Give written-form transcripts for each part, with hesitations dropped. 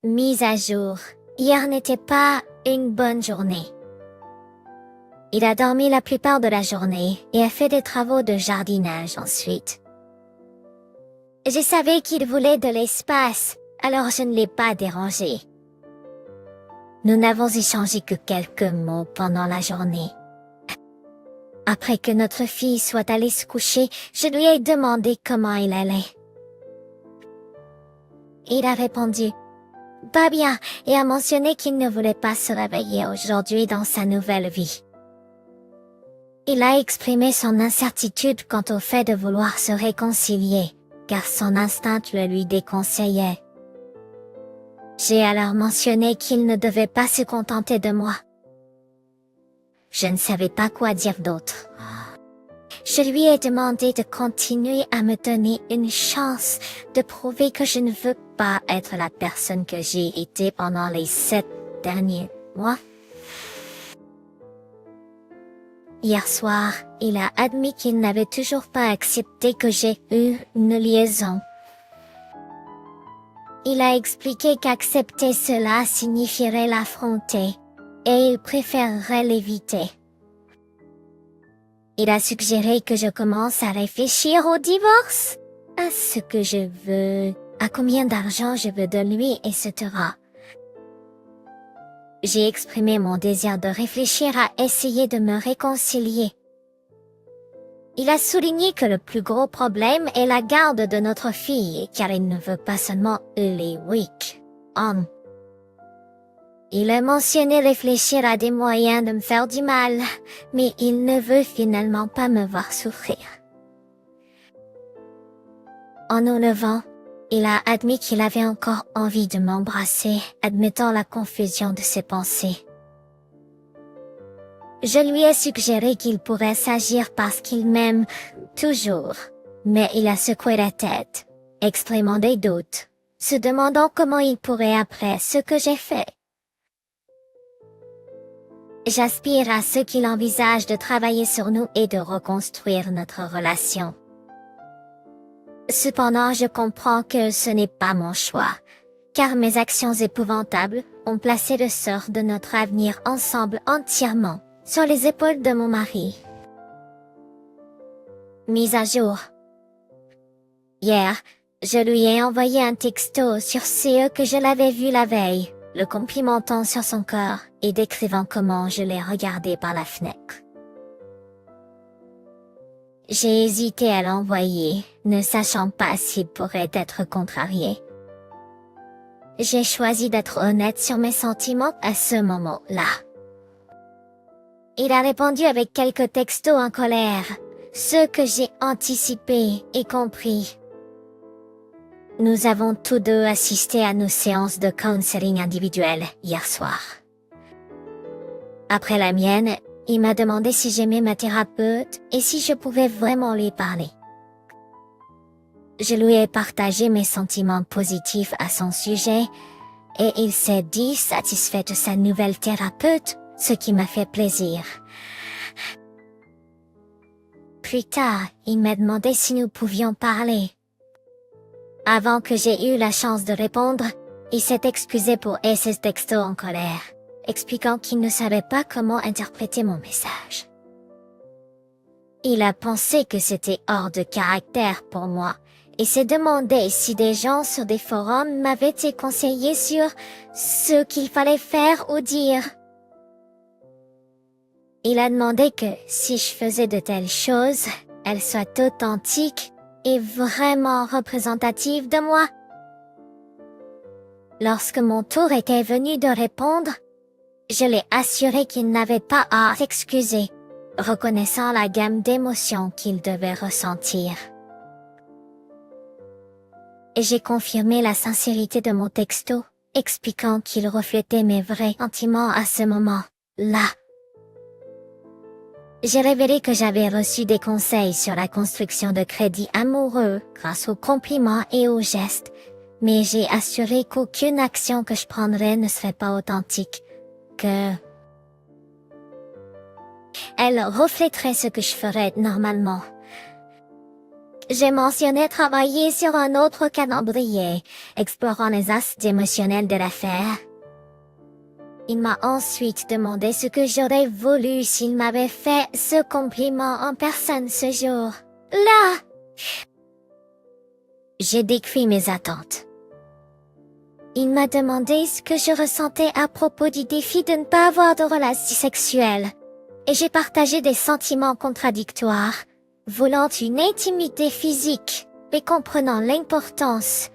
Mise à jour. Hier n'était pas une bonne journée. Il a dormi la plupart de la journée et a fait des travaux de jardinage ensuite. Je savais qu'il voulait de l'espace, alors je ne l'ai pas dérangé. Nous n'avons échangé que quelques mots pendant la journée. Après que notre fille soit allée se coucher, je lui ai demandé comment il allait. Il a répondu « Pas bien » et a mentionné qu'il ne voulait pas se réveiller aujourd'hui dans sa nouvelle vie. Il a exprimé son incertitude quant au fait de vouloir se réconcilier, car son instinct le lui déconseillait. J'ai alors mentionné qu'il ne devait pas se contenter de moi. Je ne savais pas quoi dire d'autre. Je lui ai demandé de continuer à me donner une chance de prouver que je ne veux pas être la personne que j'ai été pendant les 7 derniers mois. Hier soir, il a admis qu'il n'avait toujours pas accepté que j'ai eu une liaison. Il a expliqué qu'accepter cela signifierait l'affronter, et il préférerait l'éviter. Il a suggéré que je commence à réfléchir au divorce, à ce que je veux, à combien d'argent je veux de lui, etc. J'ai exprimé mon désir de réfléchir à essayer de me réconcilier. Il a souligné que le plus gros problème est la garde de notre fille, car il ne veut pas seulement les week-ends. Il a mentionné réfléchir à des moyens de me faire du mal, mais il ne veut finalement pas me voir souffrir. En nous levant, il a admis qu'il avait encore envie de m'embrasser, admettant la confusion de ses pensées. Je lui ai suggéré qu'il pourrait s'agir parce qu'il m'aime toujours, mais il a secoué la tête, exprimant des doutes, se demandant comment il pourrait après ce que j'ai fait. J'aspire à ce qu'il envisage de travailler sur nous et de reconstruire notre relation. Cependant, je comprends que ce n'est pas mon choix, car mes actions épouvantables ont placé le sort de notre avenir ensemble entièrement sur les épaules de mon mari. Mise à jour. Hier, je lui ai envoyé un texto sur ce que je l'avais vu la veille, le complimentant sur son corps et décrivant comment je l'ai regardé par la fenêtre. J'ai hésité à l'envoyer, ne sachant pas s'il pourrait être contrarié. J'ai choisi d'être honnête sur mes sentiments à ce moment-là. Il a répondu avec quelques textos en colère, ce que j'ai anticipé et compris. Nous avons tous deux assisté à nos séances de counseling individuelles hier soir. Après la mienne, il m'a demandé si j'aimais ma thérapeute et si je pouvais vraiment lui parler. Je lui ai partagé mes sentiments positifs à son sujet et il s'est dit satisfait de sa nouvelle thérapeute, ce qui m'a fait plaisir. Plus tard, il m'a demandé si nous pouvions parler. Avant que j'aie eu la chance de répondre, il s'est excusé pour ses textos en colère, expliquant qu'il ne savait pas comment interpréter mon message. Il a pensé que c'était hors de caractère pour moi et s'est demandé si des gens sur des forums m'avaient conseillé sur ce qu'il fallait faire ou dire. Il a demandé que si je faisais de telles choses, elles soient authentiques et vraiment représentatives de moi. Lorsque mon tour était venu de répondre, je l'ai assuré qu'il n'avait pas à s'excuser, reconnaissant la gamme d'émotions qu'il devait ressentir. Et j'ai confirmé la sincérité de mon texto, expliquant qu'il reflétait mes vrais sentiments à ce moment-là. J'ai révélé que j'avais reçu des conseils sur la construction de crédits amoureux grâce aux compliments et aux gestes, mais j'ai assuré qu'aucune action que je prendrais ne serait pas authentique, que elle reflèterait ce que je ferais normalement. J'ai mentionné travailler sur un autre calendrier, explorant les aspects émotionnels de l'affaire. Il m'a ensuite demandé ce que j'aurais voulu s'il m'avait fait ce compliment en personne ce jour. Là, j'ai décrit mes attentes. Il m'a demandé ce que je ressentais à propos du défi de ne pas avoir de relations sexuelles. Et j'ai partagé des sentiments contradictoires, voulant une intimité physique, mais comprenant l'importance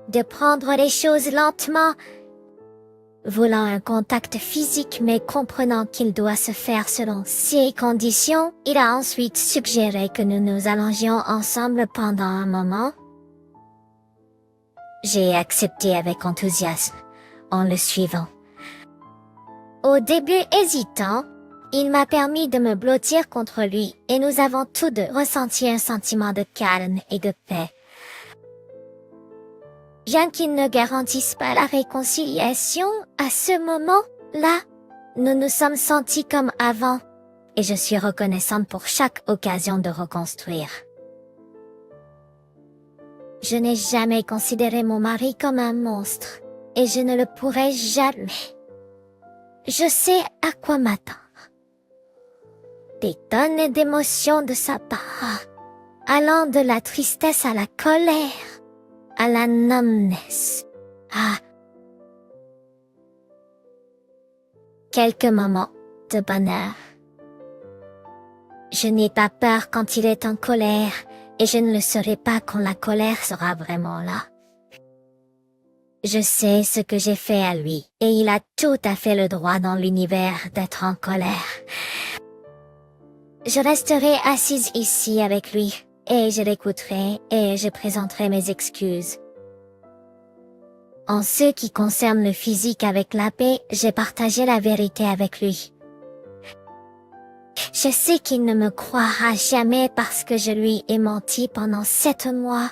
de prendre les choses lentement, voulant un contact physique mais comprenant qu'il doit se faire selon ses conditions. Il a ensuite suggéré que nous nous allongions ensemble pendant un moment. J'ai accepté avec enthousiasme, en le suivant. Au début hésitant, il m'a permis de me blottir contre lui et nous avons tous deux ressenti un sentiment de calme et de paix. Bien qu'il ne garantisse pas la réconciliation, à ce moment-là, nous nous sommes sentis comme avant et je suis reconnaissante pour chaque occasion de reconstruire. Je n'ai jamais considéré mon mari comme un monstre et je ne le pourrai jamais. Je sais à quoi m'attendre. Des tonnes d'émotions de sa part, allant de la tristesse à la colère, à la numbness, à quelques moments de bonheur. Je n'ai pas peur quand il est en colère et je ne le serai pas quand la colère sera vraiment là. Je sais ce que j'ai fait à lui et il a tout à fait le droit dans l'univers d'être en colère. Je resterai assise ici avec lui et je l'écouterai et je présenterai mes excuses. En ce qui concerne le physique avec la paix, j'ai partagé la vérité avec lui. Je sais qu'il ne me croira jamais parce que je lui ai menti pendant 7 mois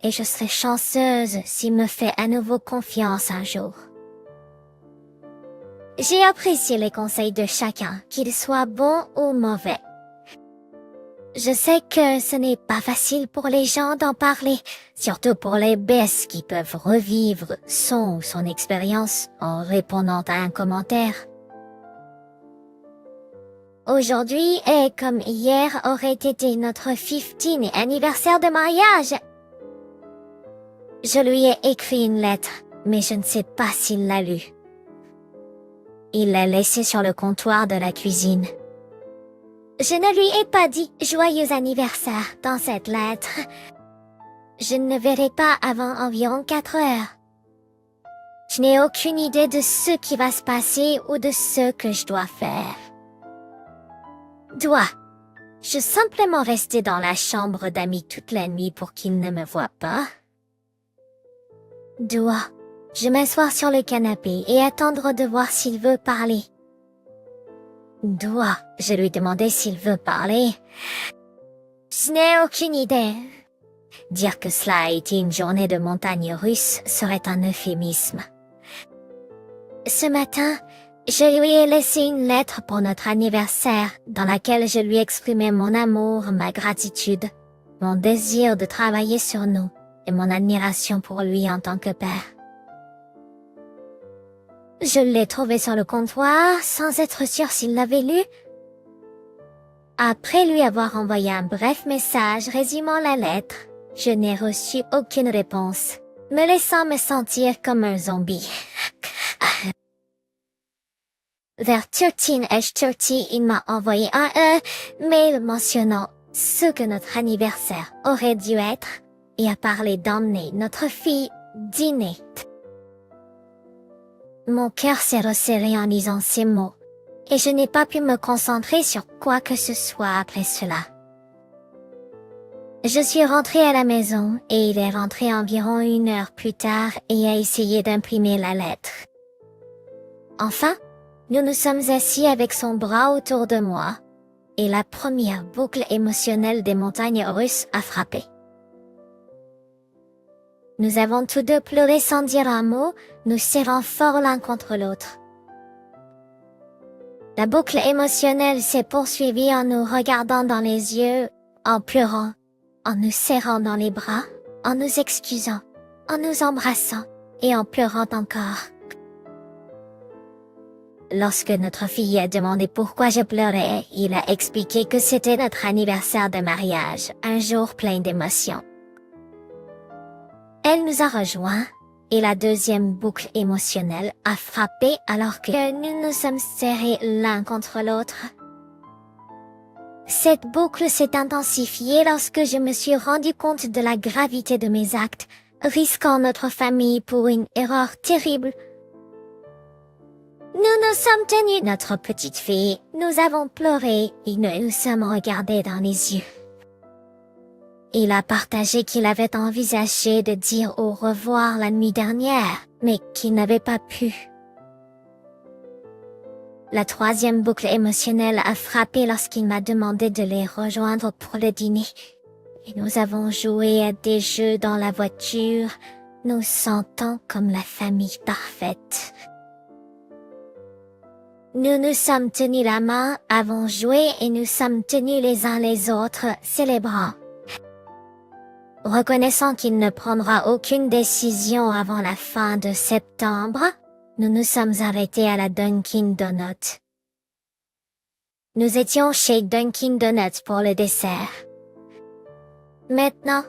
et je serai chanceuse s'il me fait à nouveau confiance un jour. J'ai apprécié les conseils de chacun, qu'ils soient bons ou mauvais. Je sais que ce n'est pas facile pour les gens d'en parler, surtout pour les bêtes qui peuvent revivre son ou son expérience en répondant à un commentaire. Aujourd'hui, et comme hier aurait été notre 15e anniversaire de mariage, je lui ai écrit une lettre, mais je ne sais pas s'il l'a lue. Il l'a laissée sur le comptoir de la cuisine. Je ne lui ai pas dit « Joyeux anniversaire » dans cette lettre. Je ne le verrai pas avant environ 4 heures. Je n'ai aucune idée de ce qui va se passer ou de ce que je dois faire. Dois-je simplement rester dans la chambre d'amis toute la nuit pour qu'il ne me voie pas? Dois-je m'asseoir sur le canapé et attendre de voir s'il veut parler? Dois-je lui demander s'il veut parler? Je n'ai aucune idée. Dire que cela a été une journée de montagne russe serait un euphémisme. Ce matin, je lui ai laissé une lettre pour notre anniversaire dans laquelle je lui exprimais mon amour, ma gratitude, mon désir de travailler sur nous et mon admiration pour lui en tant que père. Je l'ai trouvé sur le comptoir sans être sûre s'il l'avait lu. Après lui avoir envoyé un bref message résumant la lettre, je n'ai reçu aucune réponse, me laissant me sentir comme un zombie. Vers 13h30, il m'a envoyé un mail mentionnant ce que notre anniversaire aurait dû être et a parlé d'emmener notre fille dîner. Mon cœur s'est resserré en lisant ces mots, et je n'ai pas pu me concentrer sur quoi que ce soit après cela. Je suis rentrée à la maison et il est rentré environ 1 heure plus tard et a essayé d'imprimer la lettre. Enfin, nous nous sommes assis avec son bras autour de moi, et la première boucle émotionnelle des montagnes russes a frappé. Nous avons tous deux pleuré sans dire un mot, nous serrant fort l'un contre l'autre. La boucle émotionnelle s'est poursuivie en nous regardant dans les yeux en pleurant, en nous serrant dans les bras, en nous excusant, en nous embrassant et en pleurant encore. Lorsque notre fille a demandé pourquoi je pleurais, il a expliqué que c'était notre anniversaire de mariage, un jour plein d'émotions. Elle nous a rejoints et la deuxième boucle émotionnelle a frappé alors que nous nous sommes serrés l'un contre l'autre. Cette boucle s'est intensifiée lorsque je me suis rendu compte de la gravité de mes actes, risquant notre famille pour une erreur terrible. Nous nous sommes tenus notre petite fille, nous avons pleuré et nous nous sommes regardés dans les yeux. Il a partagé qu'il avait envisagé de dire au revoir la nuit dernière, mais qu'il n'avait pas pu. La troisième boucle émotionnelle a frappé lorsqu'il m'a demandé de les rejoindre pour le dîner. Et nous avons joué à des jeux dans la voiture, nous sentant comme la famille parfaite. Nous nous sommes tenus la main, avons joué et nous sommes tenus les uns les autres, célébrant. Reconnaissant qu'il ne prendra aucune décision avant la fin de septembre, nous nous sommes arrêtés à la Dunkin' Donuts. Nous étions chez Dunkin' Donuts pour le dessert. Maintenant,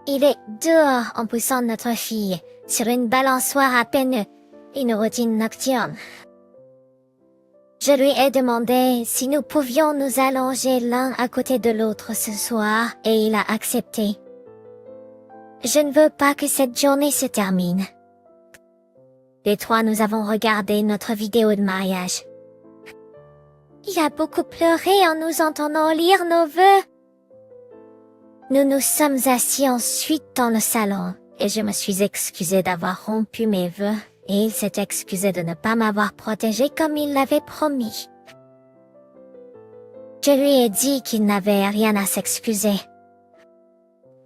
il est dehors en poussant notre fille sur une balançoire à peine, une routine nocturne. Je lui ai demandé si nous pouvions nous allonger l'un à côté de l'autre ce soir et il a accepté. Je ne veux pas que cette journée se termine. Les trois, nous avons regardé notre vidéo de mariage. Il a beaucoup pleuré en nous entendant lire nos vœux. Nous nous sommes assis ensuite dans le salon et je me suis excusée d'avoir rompu mes vœux et il s'est excusé de ne pas m'avoir protégée comme il l'avait promis. Je lui ai dit qu'il n'avait rien à s'excuser.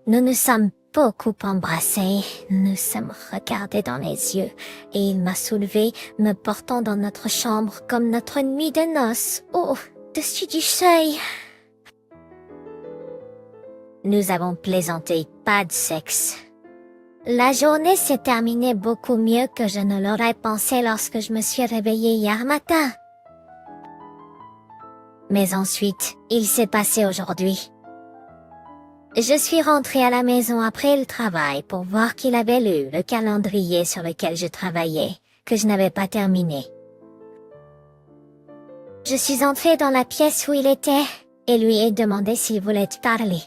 Nous nous sommes beaucoup embrassés, nous sommes regardés dans les yeux et il m'a soulevée, me portant dans notre chambre comme notre nuit de noces, au-dessus du seuil. Nous avons plaisanté, pas de sexe. La journée s'est terminée beaucoup mieux que je ne l'aurais pensé lorsque je me suis réveillée hier matin. Mais ensuite, il s'est passé aujourd'hui. Je suis rentrée à la maison après le travail pour voir qu'il avait lu le calendrier sur lequel je travaillais, que je n'avais pas terminé. Je suis entrée dans la pièce où il était et lui ai demandé s'il voulait parler.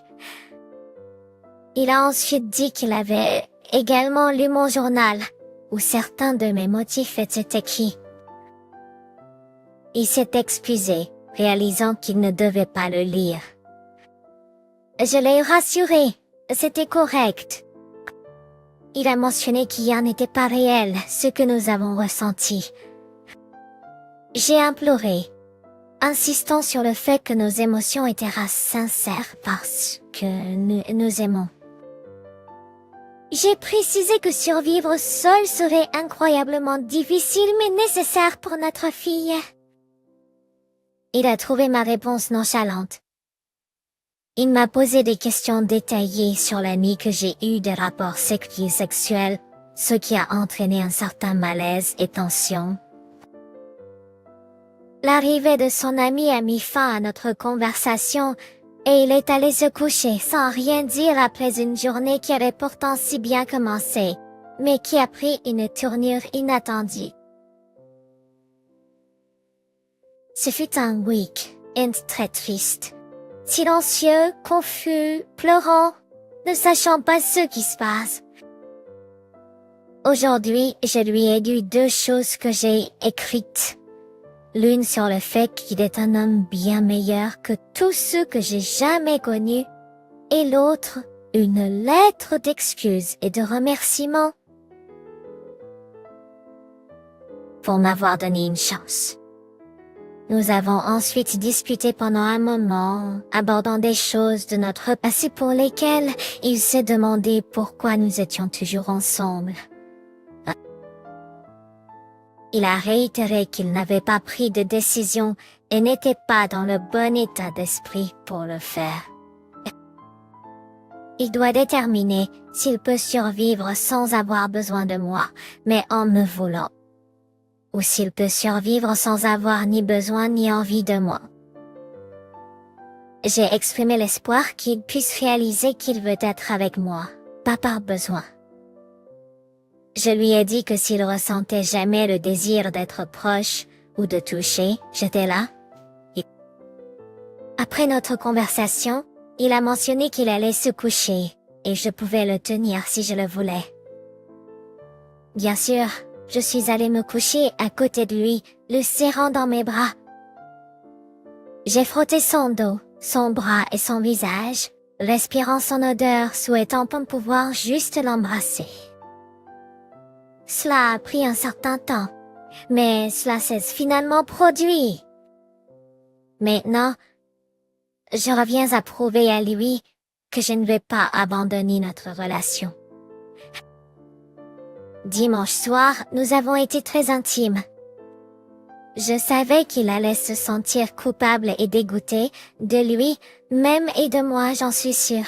Il a ensuite dit qu'il avait également lu mon journal, où certains de mes motifs étaient écrits. Il s'est excusé, réalisant qu'il ne devait pas le lire. Je l'ai rassuré, c'était correct. Il a mentionné qu'hier n'était pas réel, ce que nous avons ressenti. J'ai imploré, insistant sur le fait que nos émotions étaient sincères parce que nous aimons. J'ai précisé que survivre seul serait incroyablement difficile mais nécessaire pour notre fille. Il a trouvé ma réponse nonchalante. Il m'a posé des questions détaillées sur la nuit que j'ai eu des rapports sexuels, ce qui a entraîné un certain malaise et tension. L'arrivée de son ami a mis fin à notre conversation et il est allé se coucher sans rien dire après une journée qui avait pourtant si bien commencé, mais qui a pris une tournure inattendue. Ce fut un week-end très triste. Silencieux, confus, pleurant, ne sachant pas ce qui se passe. Aujourd'hui, je lui ai dit 2 choses que j'ai écrites. L'une sur le fait qu'il est un homme bien meilleur que tous ceux que j'ai jamais connus, et l'autre, une lettre d'excuses et de remerciements pour m'avoir donné une chance. Nous avons ensuite discuté pendant un moment, abordant des choses de notre passé pour lesquelles il s'est demandé pourquoi nous étions toujours ensemble. Il a réitéré qu'il n'avait pas pris de décision et n'était pas dans le bon état d'esprit pour le faire. Il doit déterminer s'il peut survivre sans avoir besoin de moi, mais en me voulant. Ou s'il peut survivre sans avoir ni besoin ni envie de moi. J'ai exprimé l'espoir qu'il puisse réaliser qu'il veut être avec moi, pas par besoin. Je lui ai dit que s'il ressentait jamais le désir d'être proche ou de toucher, j'étais là. Après notre conversation, il a mentionné qu'il allait se coucher, et je pouvais le tenir si je le voulais. Bien sûr, je suis allée me coucher à côté de lui, le serrant dans mes bras. J'ai frotté son dos, son bras et son visage, respirant son odeur, souhaitant pouvoir juste l'embrasser. Cela a pris un certain temps, mais cela s'est finalement produit. Maintenant, je reviens à prouver à lui que je ne vais pas abandonner notre relation. Dimanche soir, nous avons été très intimes. Je savais qu'il allait se sentir coupable et dégoûté, de lui-même et de moi, j'en suis sûre.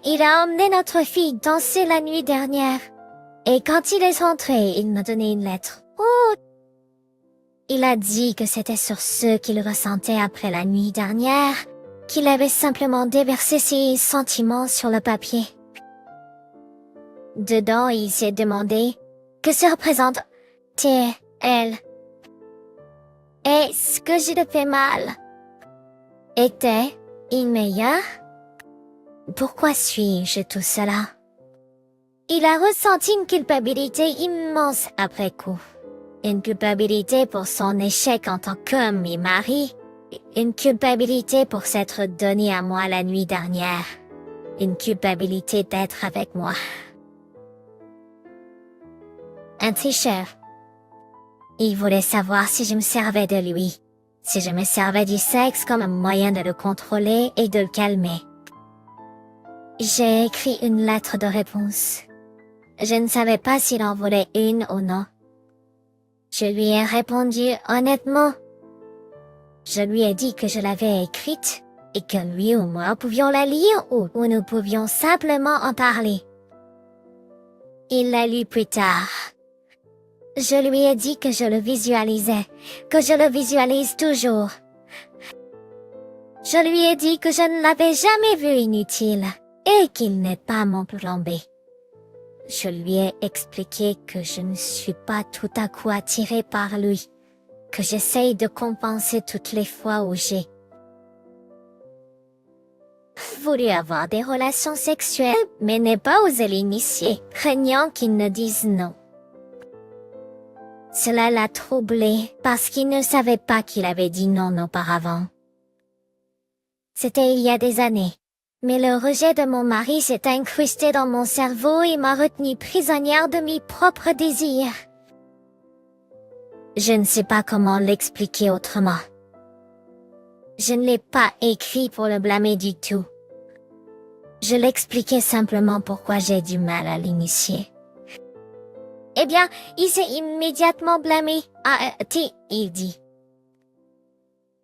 Il a emmené notre fille danser la nuit dernière. Et quand il est rentré, il m'a donné une lettre. Oh! Il a dit que c'était sur ce qu'il ressentait après la nuit dernière, qu'il avait simplement déversé ses sentiments sur le papier. Dedans, il s'est demandé que se représente elle. Est-ce que je le fais mal? Était-il meilleur? Pourquoi suis-je tout cela? Il a ressenti une culpabilité immense après coup. Une culpabilité pour son échec en tant qu'homme et mari. Une culpabilité pour s'être donné à moi la nuit dernière. Une culpabilité d'être avec moi. Un tricheur. Il voulait savoir si je me servais de lui. Si je me servais du sexe comme un moyen de le contrôler et de le calmer. J'ai écrit une lettre de réponse. Je ne savais pas s'il en voulait une ou non. Je lui ai répondu honnêtement. Je lui ai dit que je l'avais écrite et que lui ou moi pouvions la lire ou nous pouvions simplement en parler. Il l'a lu plus tard. Je lui ai dit que je le visualisais, que je le visualise toujours. Je lui ai dit que je ne l'avais jamais vu inutile et qu'il n'est pas mon plan B. Je lui ai expliqué que je ne suis pas tout à coup attirée par lui, que j'essaye de compenser toutes les fois où j'ai voulu avoir des relations sexuelles, mais n'ai pas osé l'initier, craignant qu'il ne dise non. Cela l'a troublé parce qu'il ne savait pas qu'il avait dit non auparavant. C'était il y a des années. Mais le rejet de mon mari s'est incrusté dans mon cerveau et m'a retenue prisonnière de mes propres désirs. Je ne sais pas comment l'expliquer autrement. Je ne l'ai pas écrit pour le blâmer du tout. Je l'expliquais simplement pourquoi j'ai du mal à l'initier. Eh bien, il s'est immédiatement blâmé. Il dit.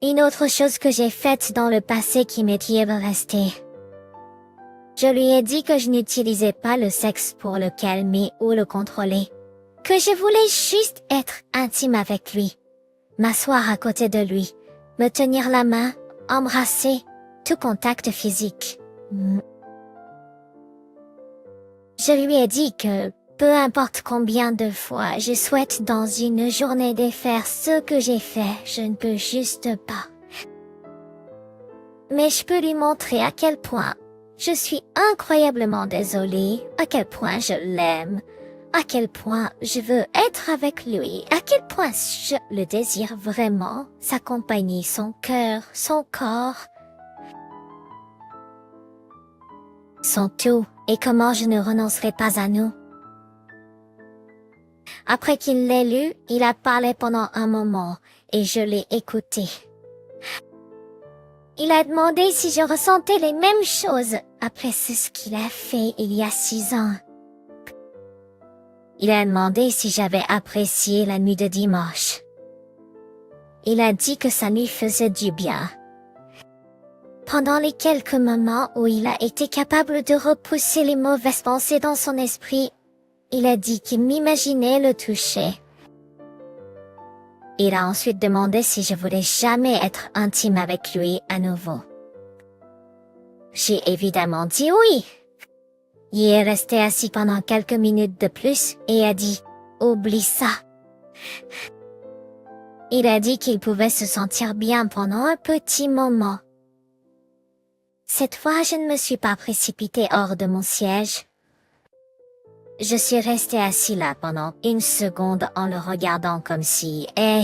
Une autre chose que j'ai faite dans le passé qui m'est restée. Je lui ai dit que je n'utilisais pas le sexe pour le calmer ou le contrôler. Que je voulais juste être intime avec lui. M'asseoir à côté de lui. Me tenir la main, embrasser, tout contact physique. Je lui ai dit que, peu importe combien de fois je souhaite dans une journée de faire ce que j'ai fait, je ne peux juste pas. Mais je peux lui montrer à quel point je suis incroyablement désolée, à quel point je l'aime, à quel point je veux être avec lui, à quel point je le désire vraiment, sa compagnie, son cœur, son corps, son tout, et comment je ne renoncerai pas à nous. Après qu'il l'ait lu, il a parlé pendant un moment, et je l'ai écouté. Il a demandé si je ressentais les mêmes choses après ce qu'il a fait il y a 6 ans. Il a demandé si j'avais apprécié la nuit de dimanche. Il a dit que ça lui faisait du bien. Pendant les quelques moments où il a été capable de repousser les mauvaises pensées dans son esprit, il a dit qu'il m'imaginait le toucher. Il a ensuite demandé si je voulais jamais être intime avec lui à nouveau. J'ai évidemment dit oui. Il est resté assis pendant quelques minutes de plus et a dit « Oublie ça ». Il a dit qu'il pouvait se sentir bien pendant un petit moment. Cette fois, je ne me suis pas précipitée hors de mon siège. Je suis restée assis là pendant une seconde en le regardant comme si « Hé,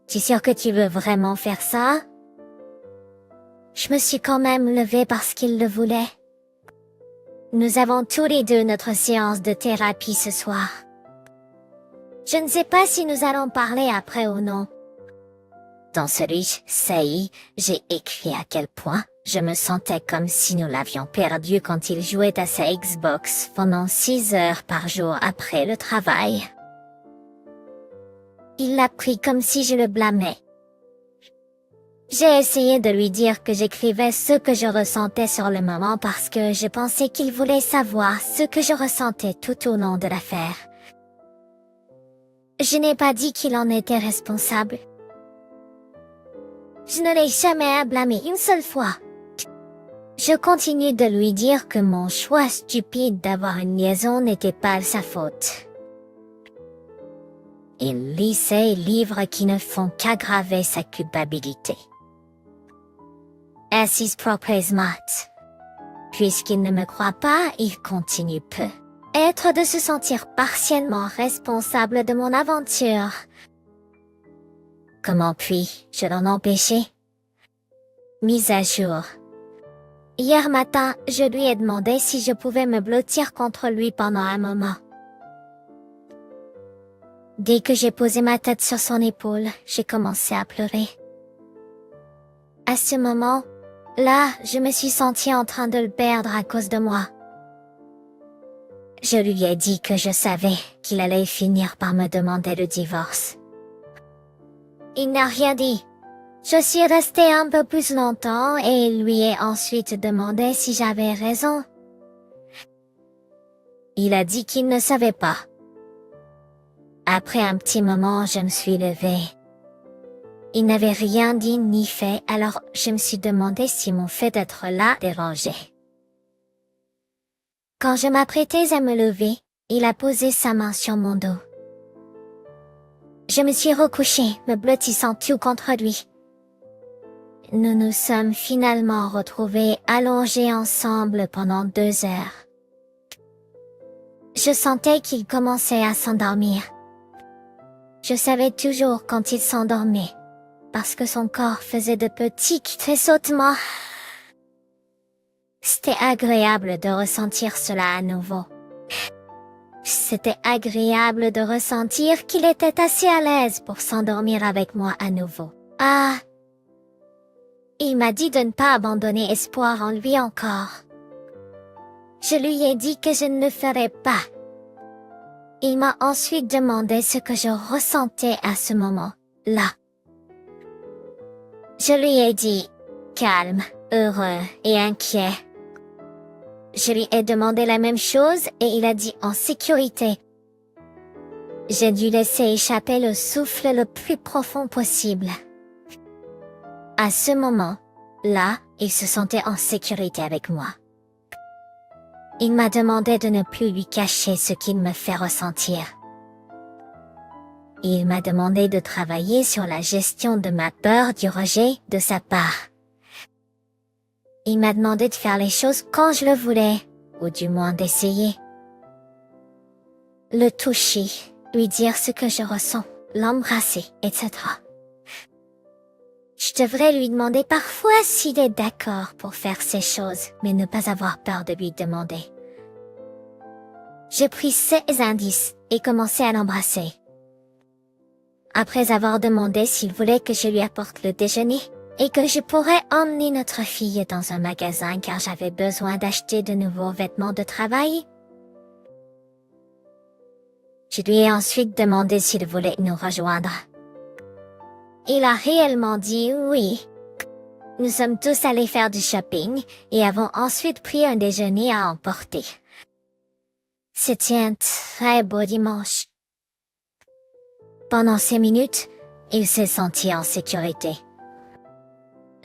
tu es sûr que tu veux vraiment faire ça ?» Je me suis quand même levée parce qu'il le voulait. Nous avons tous les deux notre séance de thérapie ce soir. Je ne sais pas si nous allons parler après ou non. Dans celui-ci, j'ai écrit à quel point je me sentais comme si nous l'avions perdu quand il jouait à sa Xbox pendant 6 heures par jour après le travail. Il l'a pris comme si je le blâmais. J'ai essayé de lui dire que j'écrivais ce que je ressentais sur le moment parce que je pensais qu'il voulait savoir ce que je ressentais tout au long de l'affaire. Je n'ai pas dit qu'il en était responsable. Je ne l'ai jamais blâmé une seule fois. Je continue de lui dire que mon choix stupide d'avoir une liaison n'était pas sa faute. Il lit ces livres qui ne font qu'aggraver sa culpabilité. Assise propres maths. Puisqu'il ne me croit pas, il continue peu. Être de se sentir partiellement responsable de mon aventure. Comment puis-je l'en empêcher? Mise à jour. Hier matin, je lui ai demandé si je pouvais me blottir contre lui pendant un moment. Dès que j'ai posé ma tête sur son épaule, j'ai commencé à pleurer. À ce moment-là, je me suis sentie en train de le perdre à cause de moi. Je lui ai dit que je savais qu'il allait finir par me demander le divorce. Il n'a rien dit. Je suis restée un peu plus longtemps et lui ai ensuite demandé si j'avais raison. Il a dit qu'il ne savait pas. Après un petit moment, je me suis levée. Il n'avait rien dit ni fait, alors je me suis demandé si mon fait d'être là dérangeait. Quand je m'apprêtais à me lever, il a posé sa main sur mon dos. Je me suis recouchée, me blottissant tout contre lui. Nous nous sommes finalement retrouvés allongés ensemble pendant 2 heures. Je sentais qu'il commençait à s'endormir. Je savais toujours quand il s'endormait, parce que son corps faisait de petits tressautements. C'était agréable de ressentir cela à nouveau. C'était agréable de ressentir qu'il était assez à l'aise pour s'endormir avec moi à nouveau. Ah! Il m'a dit de ne pas abandonner espoir en lui encore. Je lui ai dit que je ne le ferais pas. Il m'a ensuite demandé ce que je ressentais à ce moment-là. Je lui ai dit calme, heureux et inquiet. Je lui ai demandé la même chose et il a dit en sécurité. J'ai dû laisser échapper le souffle le plus profond possible. À ce moment-là, il se sentait en sécurité avec moi. Il m'a demandé de ne plus lui cacher ce qu'il me fait ressentir. Il m'a demandé de travailler sur la gestion de ma peur du rejet de sa part. Il m'a demandé de faire les choses quand je le voulais, ou du moins d'essayer. Le toucher, lui dire ce que je ressens, l'embrasser, etc. Je devrais lui demander parfois s'il est d'accord pour faire ces choses, mais ne pas avoir peur de lui demander. J'ai pris ces indices et commencé à l'embrasser. Après avoir demandé s'il voulait que je lui apporte le déjeuner et que je pourrais emmener notre fille dans un magasin car j'avais besoin d'acheter de nouveaux vêtements de travail, je lui ai ensuite demandé s'il voulait nous rejoindre. Il a réellement dit oui. Nous sommes tous allés faire du shopping et avons ensuite pris un déjeuner à emporter. C'était un très beau dimanche. Pendant 5 minutes, il s'est senti en sécurité.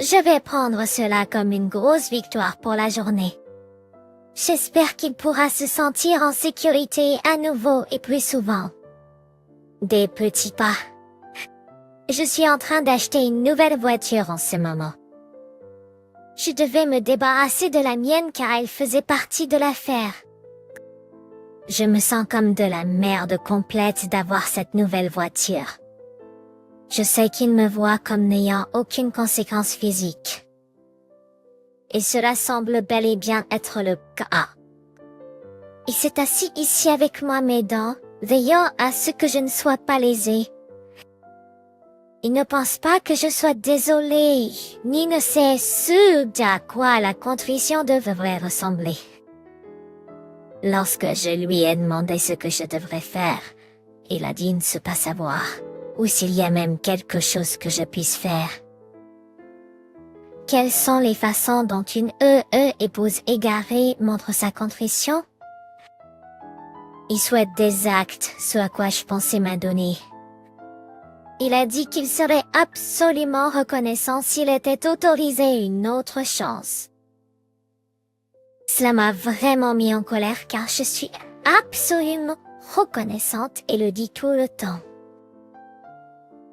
Je vais prendre cela comme une grosse victoire pour la journée. J'espère qu'il pourra se sentir en sécurité à nouveau et plus souvent. Des petits pas. Je suis en train d'acheter une nouvelle voiture en ce moment. Je devais me débarrasser de la mienne car elle faisait partie de l'affaire. Je me sens comme de la merde complète d'avoir cette nouvelle voiture. Je sais qu'il me voit comme n'ayant aucune conséquence physique. Et cela semble bel et bien être le cas. Il s'est assis ici avec moi mes dents, veillant à ce que je ne sois pas lésée. Il ne pense pas que je sois désolée, ni ne sait ce à quoi la contrition devrait ressembler. Lorsque je lui ai demandé ce que je devrais faire, il a dit ne se pas savoir, ou s'il y a même quelque chose que je puisse faire. Quelles sont les façons dont une épouse égarée montre sa contrition? Il souhaite des actes, ce à quoi je pensais m'adonner. Il a dit qu'il serait absolument reconnaissant s'il était autorisé une autre chance. Cela m'a vraiment mis en colère car je suis absolument reconnaissante et le dis tout le temps.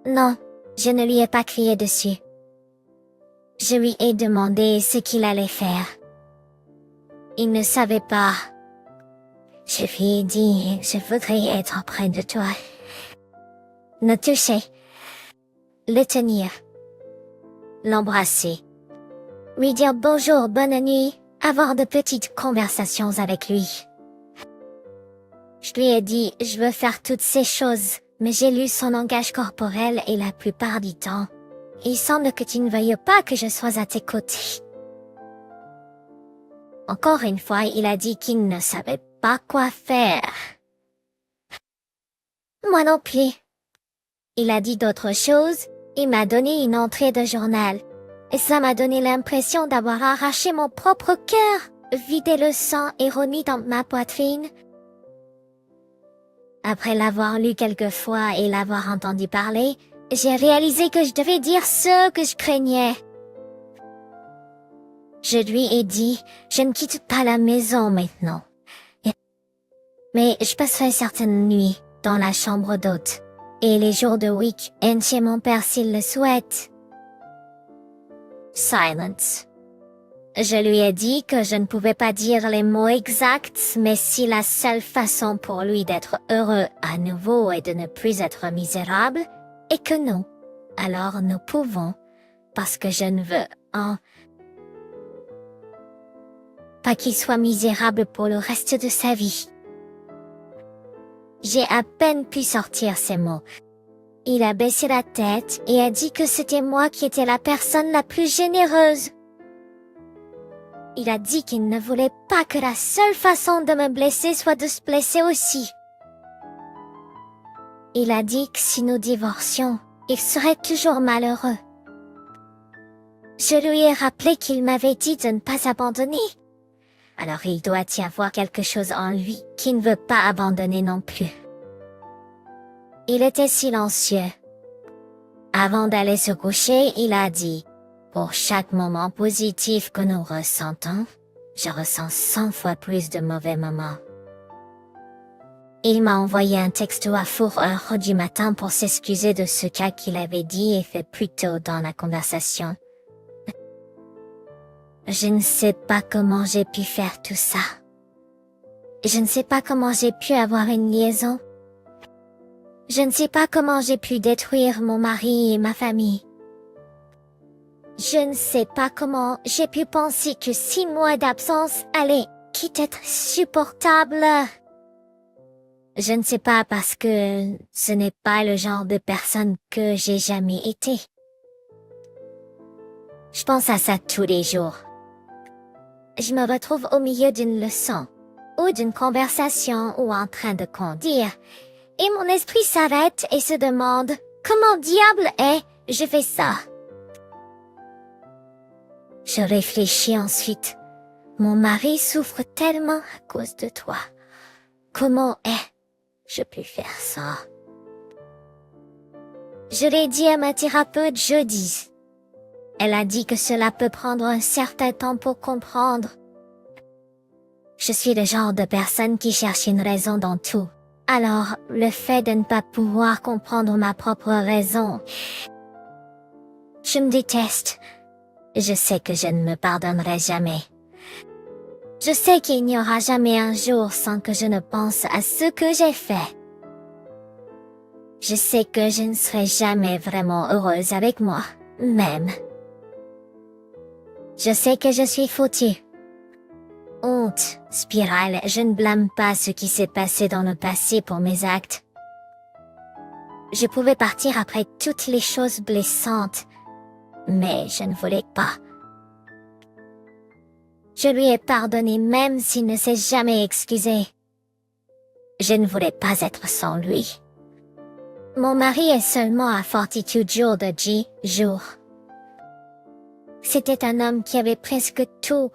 Non, je ne lui ai pas crié dessus. Je lui ai demandé ce qu'il allait faire. Il ne savait pas. Je lui ai dit, je voudrais être près de toi. Le toucher. Le tenir. L'embrasser. Lui dire bonjour, bonne nuit, avoir de petites conversations avec lui. Je lui ai dit, je veux faire toutes ces choses, mais j'ai lu son langage corporel et la plupart du temps, il semble que tu ne veuilles pas que je sois à tes côtés. Encore une fois, il a dit qu'il ne savait pas quoi faire. Moi non plus. Il a dit d'autres choses, il m'a donné une entrée de journal, et ça m'a donné l'impression d'avoir arraché mon propre cœur, vidé le sang et remis dans ma poitrine. Après l'avoir lu quelques fois et l'avoir entendu parler, j'ai réalisé que je devais dire ce que je craignais. Je lui ai dit, je ne quitte pas la maison maintenant. Mais je passerai certaines nuits dans la chambre d'hôte, et les jours de week-end chez mon père s'il le souhaite. Silence. Je lui ai dit que je ne pouvais pas dire les mots exacts, mais si la seule façon pour lui d'être heureux à nouveau est de ne plus être misérable, et que non, alors nous pouvons, parce que je ne veux pas qu'il soit misérable pour le reste de sa vie. J'ai à peine pu sortir ces mots. Il a baissé la tête et a dit que c'était moi qui étais la personne la plus généreuse. Il a dit qu'il ne voulait pas que la seule façon de me blesser soit de se blesser aussi. Il a dit que si nous divorcions, il serait toujours malheureux. Je lui ai rappelé qu'il m'avait dit de ne pas abandonner. Alors il doit y avoir quelque chose en lui qui ne veut pas abandonner non plus. Il était silencieux. Avant d'aller se coucher, il a dit, pour chaque moment positif que nous ressentons, je ressens 100 fois plus de mauvais moments. Il m'a envoyé un texto à 4h du matin pour s'excuser de ce qu'il avait dit et fait plus tôt dans la conversation. Je ne sais pas comment j'ai pu faire tout ça. Je ne sais pas comment j'ai pu avoir une liaison. Je ne sais pas comment j'ai pu détruire mon mari et ma famille. Je ne sais pas comment j'ai pu penser que 6 mois d'absence allaient être supportables. Je ne sais pas parce que ce n'est pas le genre de personne que j'ai jamais été. Je pense à ça tous les jours. Je me retrouve au milieu d'une leçon, ou d'une conversation ou en train de conduire, et mon esprit s'arrête et se demande « Comment diable je fais ça ?» Je réfléchis ensuite. Mon mari souffre tellement à cause de toi. Comment je pu faire ça? Je l'ai dit à ma thérapeute jeudi. Elle a dit que cela peut prendre un certain temps pour comprendre. Je suis le genre de personne qui cherche une raison dans tout. Alors, le fait de ne pas pouvoir comprendre ma propre raison, je me déteste. Je sais que je ne me pardonnerai jamais. Je sais qu'il n'y aura jamais un jour sans que je ne pense à ce que j'ai fait. Je sais que je ne serai jamais vraiment heureuse avec moi, même. Je sais que je suis foutue. Honte, spirale, je ne blâme pas ce qui s'est passé dans le passé pour mes actes. Je pouvais partir après toutes les choses blessantes, mais je ne voulais pas. Je lui ai pardonné même s'il ne s'est jamais excusé. Je ne voulais pas être sans lui. Mon mari est seulement à Fortitude jours de jours. C'était un homme qui avait presque tout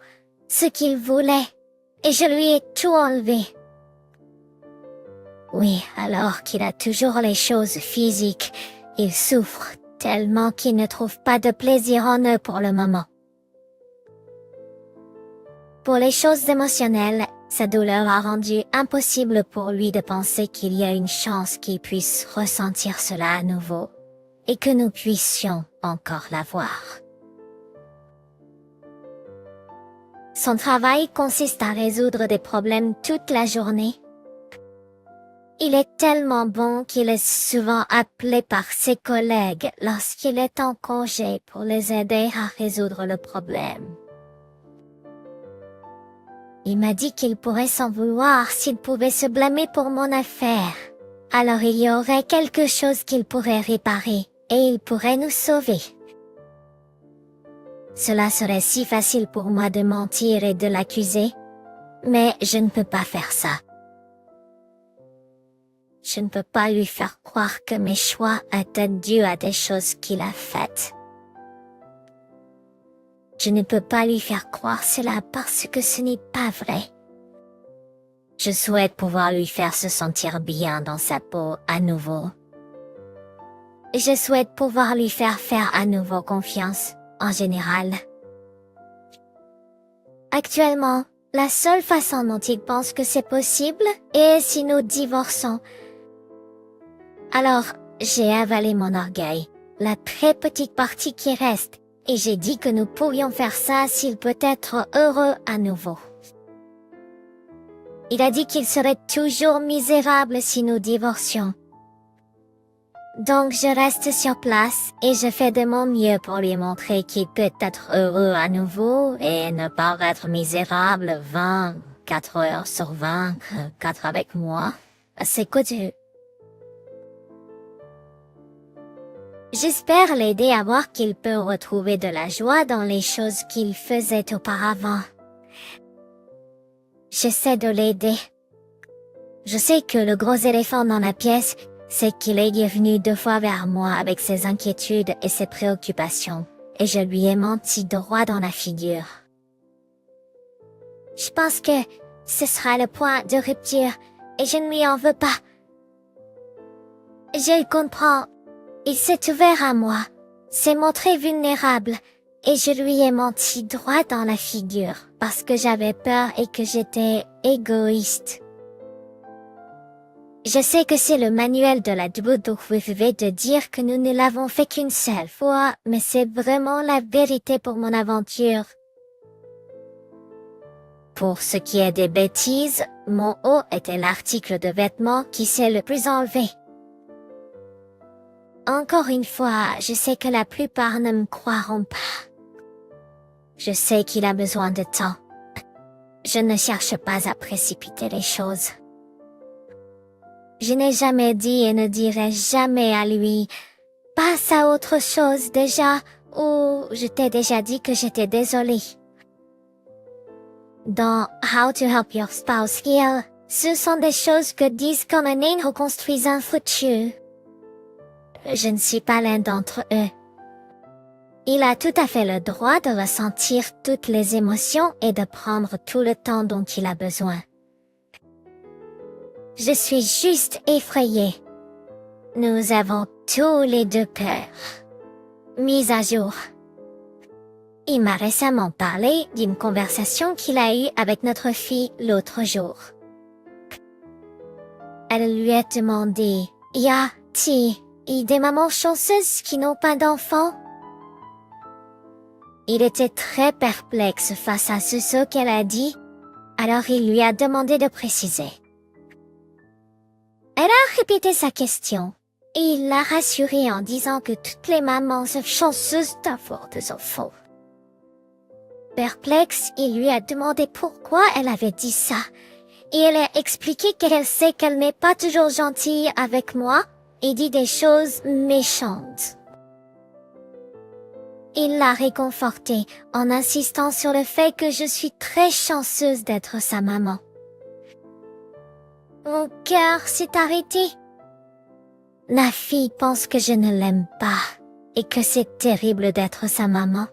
ce qu'il voulait, et je lui ai tout enlevé. Oui, alors qu'il a toujours les choses physiques, il souffre tellement qu'il ne trouve pas de plaisir en eux pour le moment. Pour les choses émotionnelles, sa douleur a rendu impossible pour lui de penser qu'il y a une chance qu'il puisse ressentir cela à nouveau, et que nous puissions encore l'avoir. Son travail consiste à résoudre des problèmes toute la journée. Il est tellement bon qu'il est souvent appelé par ses collègues lorsqu'il est en congé pour les aider à résoudre le problème. Il m'a dit qu'il pourrait s'en vouloir s'il pouvait se blâmer pour mon affaire. Alors il y aurait quelque chose qu'il pourrait réparer et il pourrait nous sauver. Cela serait si facile pour moi de mentir et de l'accuser, mais je ne peux pas faire ça. Je ne peux pas lui faire croire que mes choix étaient dus à des choses qu'il a faites. Je ne peux pas lui faire croire cela parce que ce n'est pas vrai. Je souhaite pouvoir lui faire se sentir bien dans sa peau à nouveau. Je souhaite pouvoir lui faire à nouveau confiance, en général. Actuellement, la seule façon dont il pense que c'est possible est si nous divorçons. Alors, j'ai avalé mon orgueil, la très petite partie qui reste, et j'ai dit que nous pourrions faire ça s'il peut être heureux à nouveau. Il a dit qu'il serait toujours misérable si nous divorcions. Donc je reste sur place et je fais de mon mieux pour lui montrer qu'il peut être heureux à nouveau et ne pas être misérable 24 heures sur 24 avec moi. C'est coûteux. J'espère l'aider à voir qu'il peut retrouver de la joie dans les choses qu'il faisait auparavant. J'essaie de l'aider. Je sais que le gros éléphant dans la pièce, c'est qu'il est venu 2 fois vers moi avec ses inquiétudes et ses préoccupations, et je lui ai menti droit dans la figure. Je pense que ce sera le point de rupture, et je ne lui en veux pas. Je le comprends. Il s'est ouvert à moi, s'est montré vulnérable, et je lui ai menti droit dans la figure, parce que j'avais peur et que j'étais égoïste. Je sais que c'est le manuel de la Dwudwfv de dire que nous ne l'avons fait qu'une seule fois, mais c'est vraiment la vérité pour mon aventure. Pour ce qui est des bêtises, mon haut était l'article de vêtements qui s'est le plus enlevé. Encore une fois, je sais que la plupart ne me croiront pas. Je sais qu'il a besoin de temps. Je ne cherche pas à précipiter les choses. Je n'ai jamais dit et ne dirai jamais à lui « Passe à autre chose déjà » ou « Je t'ai déjà dit que j'étais désolée ». Dans How to Help Your Spouse Heal, ce sont des choses que disent comme un nain reconstruisent un futur. Je ne suis pas l'un d'entre eux. Il a tout à fait le droit de ressentir toutes les émotions et de prendre tout le temps dont il a besoin. Je suis juste effrayée. Nous avons tous les deux cœurs mis à jour. Il m'a récemment parlé d'une conversation qu'il a eue avec notre fille l'autre jour. Elle lui a demandé, « Y a-t-il des mamans chanceuses qui n'ont pas d'enfants? » Il était très perplexe face à ce qu'elle a dit, alors il lui a demandé de préciser. Elle a répété sa question, et il l'a rassurée en disant que toutes les mamans sont chanceuses d'avoir des enfants. Perplexe, il lui a demandé pourquoi elle avait dit ça, et elle a expliqué qu'elle sait qu'elle n'est pas toujours gentille avec moi et dit des choses méchantes. Il l'a réconfortée en insistant sur le fait que je suis très chanceuse d'être sa maman. Mon cœur s'est arrêté. Ma fille pense que je ne l'aime pas et que c'est terrible d'être sa maman.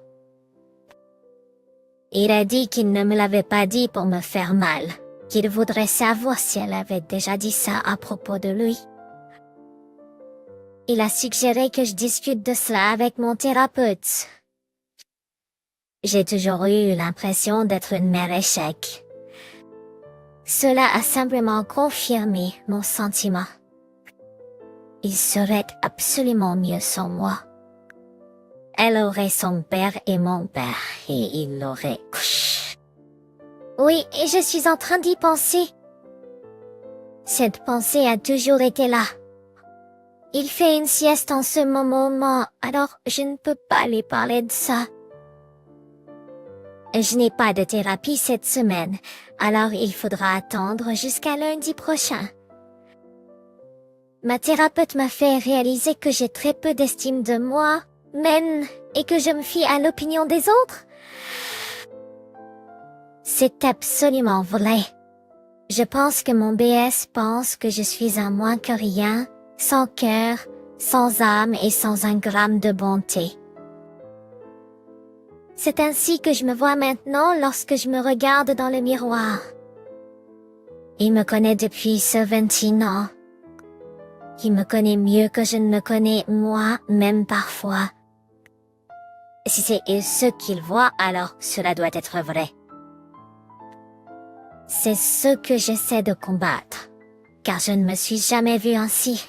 Il a dit qu'il ne me l'avait pas dit pour me faire mal, qu'il voudrait savoir si elle avait déjà dit ça à propos de lui. Il a suggéré que je discute de cela avec mon thérapeute. J'ai toujours eu l'impression d'être une mère échec. Cela a simplement confirmé mon sentiment. Il serait absolument mieux sans moi. Elle aurait son père et mon père, et il l'aurait couché. Oui, et je suis en train d'y penser. Cette pensée a toujours été là. Il fait une sieste en ce moment, alors je ne peux pas lui parler de ça. Je n'ai pas de thérapie cette semaine, alors il faudra attendre jusqu'à lundi prochain. Ma thérapeute m'a fait réaliser que j'ai très peu d'estime de moi, même, et que je me fie à l'opinion des autres. C'est absolument vrai. Je pense que mon BS pense que je suis un moins que rien, sans cœur, sans âme et sans un gramme de bonté. C'est ainsi que je me vois maintenant lorsque je me regarde dans le miroir. Il me connaît depuis 17 ans. Il me connaît mieux que je ne me connais moi-même parfois. Si c'est ce qu'il voit, alors cela doit être vrai. C'est ce que j'essaie de combattre, car je ne me suis jamais vue ainsi.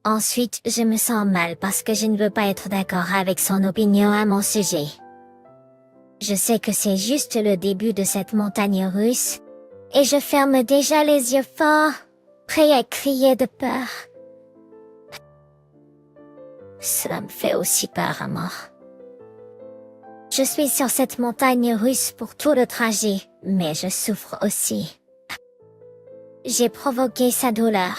Ensuite, je me sens mal parce que je ne veux pas être d'accord avec son opinion à mon sujet. Je sais que c'est juste le début de cette montagne russe, et je ferme déjà les yeux forts, prêt à crier de peur. Cela me fait aussi peur à mort. Je suis sur cette montagne russe pour tout le trajet, mais je souffre aussi. J'ai provoqué sa douleur.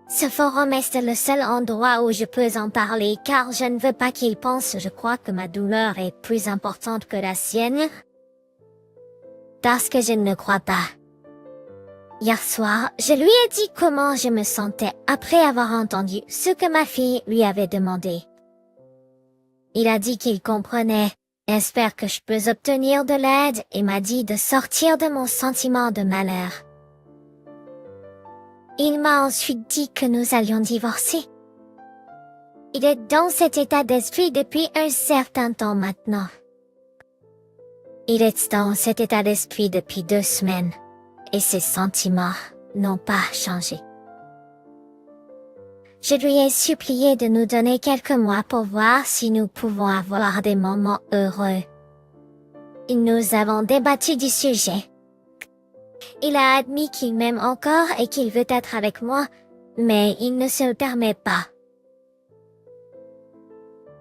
Ce forum est le seul endroit où je peux en parler car je ne veux pas qu'il pense je crois que ma douleur est plus importante que la sienne. Parce que je ne le crois pas. Hier soir, je lui ai dit comment je me sentais après avoir entendu ce que ma fille lui avait demandé. Il a dit qu'il comprenait, espère que je peux obtenir de l'aide et m'a dit de sortir de mon sentiment de malheur. Il m'a ensuite dit que nous allions divorcer. Il est dans cet état d'esprit depuis un certain temps maintenant. Il est dans cet état d'esprit depuis 2 semaines, et ses sentiments n'ont pas changé. Je lui ai supplié de nous donner quelques mois pour voir si nous pouvons avoir des moments heureux. Nous avons débattu du sujet. Il a admis qu'il m'aime encore et qu'il veut être avec moi, mais il ne se le permet pas.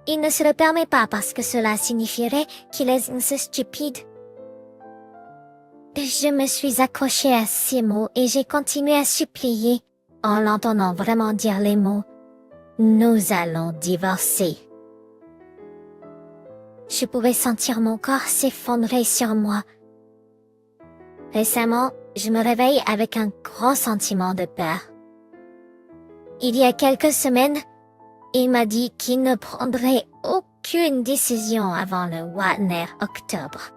Il ne se le permet pas parce que cela signifierait qu'il est stupide. Je me suis accrochée à ces mots et j'ai continué à supplier, en l'entendant vraiment dire les mots « Nous allons divorcer ». Je pouvais sentir mon corps s'effondrer sur moi. Récemment, je me réveille avec un grand sentiment de peur. Il y a quelques semaines, il m'a dit qu'il ne prendrait aucune décision avant le Watner octobre,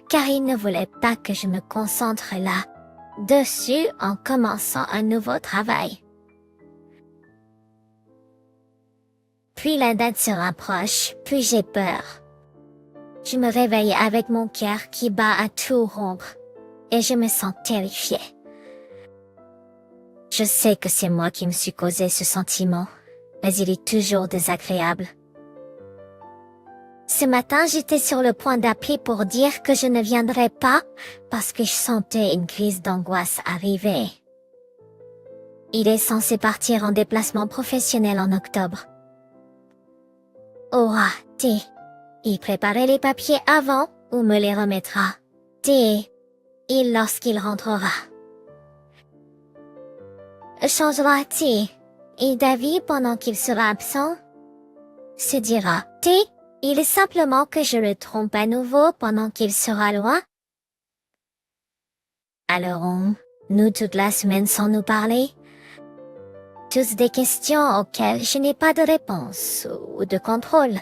car il ne voulait pas que je me concentre là, dessus en commençant un nouveau travail. Puis la date se rapproche, puis j'ai peur. Je me réveille avec mon cœur qui bat à tout rompre, et je me sens terrifiée. Je sais que c'est moi qui me suis causé ce sentiment, mais il est toujours désagréable. Ce matin, j'étais sur le point d'appeler pour dire que je ne viendrais pas parce que je sentais une crise d'angoisse arriver. Il est censé partir en déplacement professionnel en octobre. Aura-t-il il préparait les papiers avant ou me les remettra? Et lorsqu'il rentrera? Changera-t-il et d'avis pendant qu'il sera absent? Se dira-t-il simplement que je le trompe à nouveau pendant qu'il sera loin? Alors nous toute la semaine sans nous parler? Tous des questions auxquelles je n'ai pas de réponse ou de contrôle.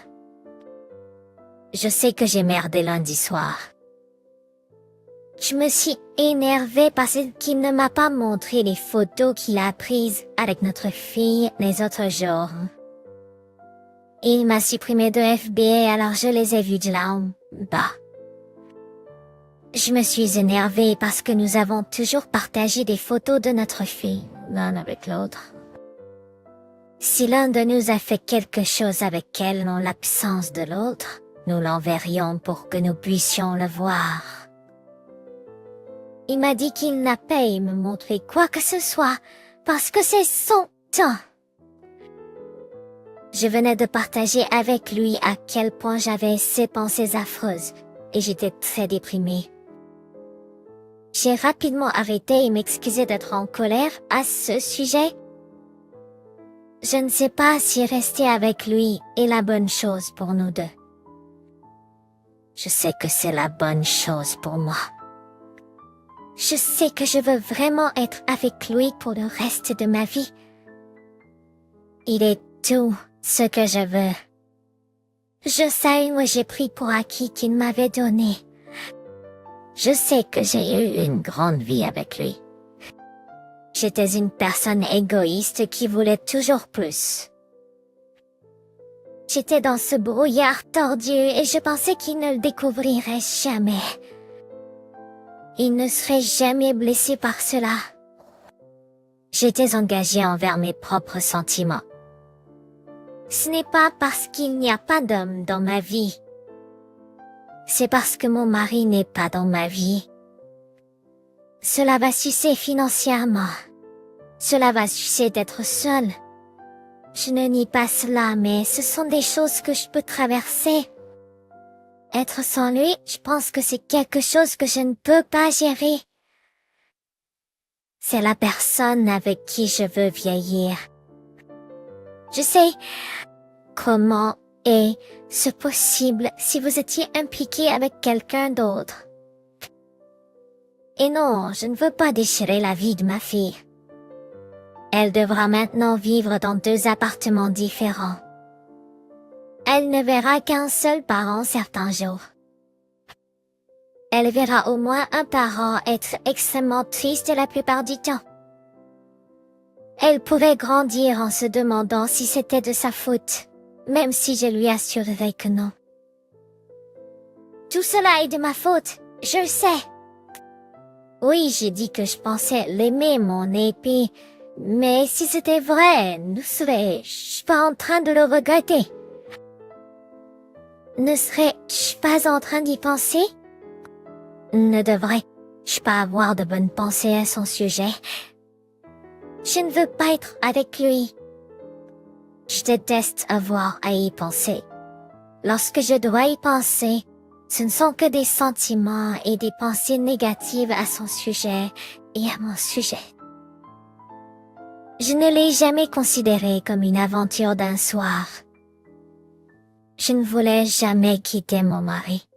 Je sais que j'ai merdé lundi soir. Je me suis énervée parce qu'il ne m'a pas montré les photos qu'il a prises avec notre fille les autres jours. Il m'a supprimé de FB alors je les ai vues de là en bas. Je me suis énervée parce que nous avons toujours partagé des photos de notre fille, l'un avec l'autre. Si l'un de nous a fait quelque chose avec elle en l'absence de l'autre, nous l'enverrions pour que nous puissions le voir. Il m'a dit qu'il n'a pas à me montrer quoi que ce soit, parce que c'est son temps. Je venais de partager avec lui à quel point j'avais ces pensées affreuses, et j'étais très déprimée. J'ai rapidement arrêté et m'excusé d'être en colère à ce sujet. Je ne sais pas si rester avec lui est la bonne chose pour nous deux. Je sais que c'est la bonne chose pour moi. Je sais que je veux vraiment être avec lui pour le reste de ma vie. Il est tout ce que je veux. Je sais où j'ai pris pour acquis qu'il m'avait donné. Je sais que j'ai eu une grande vie avec lui. J'étais une personne égoïste qui voulait toujours plus. J'étais dans ce brouillard tordu et je pensais qu'il ne le découvrirait jamais. Il ne serait jamais blessé par cela. J'étais engagée envers mes propres sentiments. Ce n'est pas parce qu'il n'y a pas d'homme dans ma vie. C'est parce que mon mari n'est pas dans ma vie. Cela va sucer financièrement. Cela va sucer d'être seule. Je ne nie pas cela, mais ce sont des choses que je peux traverser. Être sans lui, je pense que c'est quelque chose que je ne peux pas gérer. C'est la personne avec qui je veux vieillir. Je sais comment est-ce possible si vous étiez impliqué avec quelqu'un d'autre. Et non, je ne veux pas déchirer la vie de ma fille. Elle devra maintenant vivre dans 2 appartements différents. Elle ne verra qu'un seul parent certains jours. Elle verra au moins un parent être extrêmement triste la plupart du temps. Elle pourrait grandir en se demandant si c'était de sa faute, même si je lui assurerais que non. Tout cela est de ma faute, je le sais. Oui, j'ai dit que je pensais l'aimer, mon épée. Mais si c'était vrai, ne serais-je pas en train de le regretter? Ne serais-je pas en train d'y penser? Ne devrais-je pas avoir de bonnes pensées à son sujet? Je ne veux pas être avec lui. Je déteste avoir à y penser. Lorsque je dois y penser, ce ne sont que des sentiments et des pensées négatives à son sujet et à mon sujet. Je ne l'ai jamais considéré comme une aventure d'un soir. Je ne voulais jamais quitter mon mari.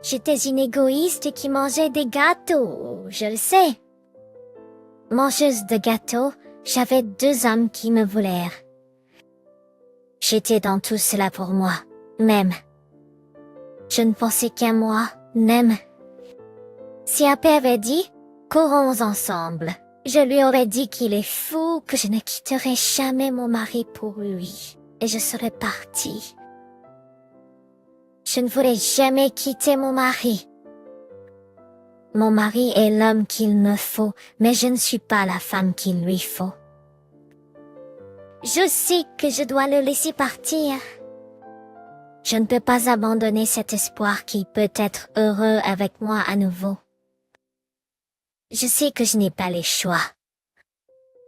J'étais une égoïste qui mangeait des gâteaux, je le sais. Mangeuse de gâteaux, j'avais 2 hommes qui me voulèrent. J'étais dans tout cela pour moi, même. Je ne pensais qu'à moi, même. Si Ape avait dit, courons ensemble, je lui aurais dit qu'il est fou, que je ne quitterai jamais mon mari pour lui, et je serais partie. Je ne voulais jamais quitter mon mari. Mon mari est l'homme qu'il me faut, mais je ne suis pas la femme qu'il lui faut. Je sais que je dois le laisser partir. Je ne peux pas abandonner cet espoir qu'il peut être heureux avec moi à nouveau. Je sais que je n'ai pas les choix.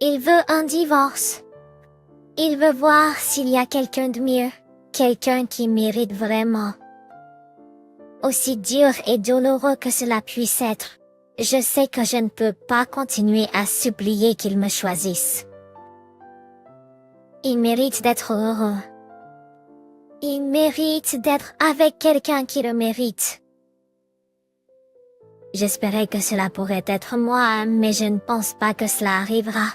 Il veut un divorce. Il veut voir s'il y a quelqu'un de mieux, quelqu'un qui mérite vraiment. Aussi dur et douloureux que cela puisse être, je sais que je ne peux pas continuer à supplier qu'il me choisisse. Il mérite d'être heureux. Il mérite d'être avec quelqu'un qui le mérite. J'espérais que cela pourrait être moi, mais je ne pense pas que cela arrivera.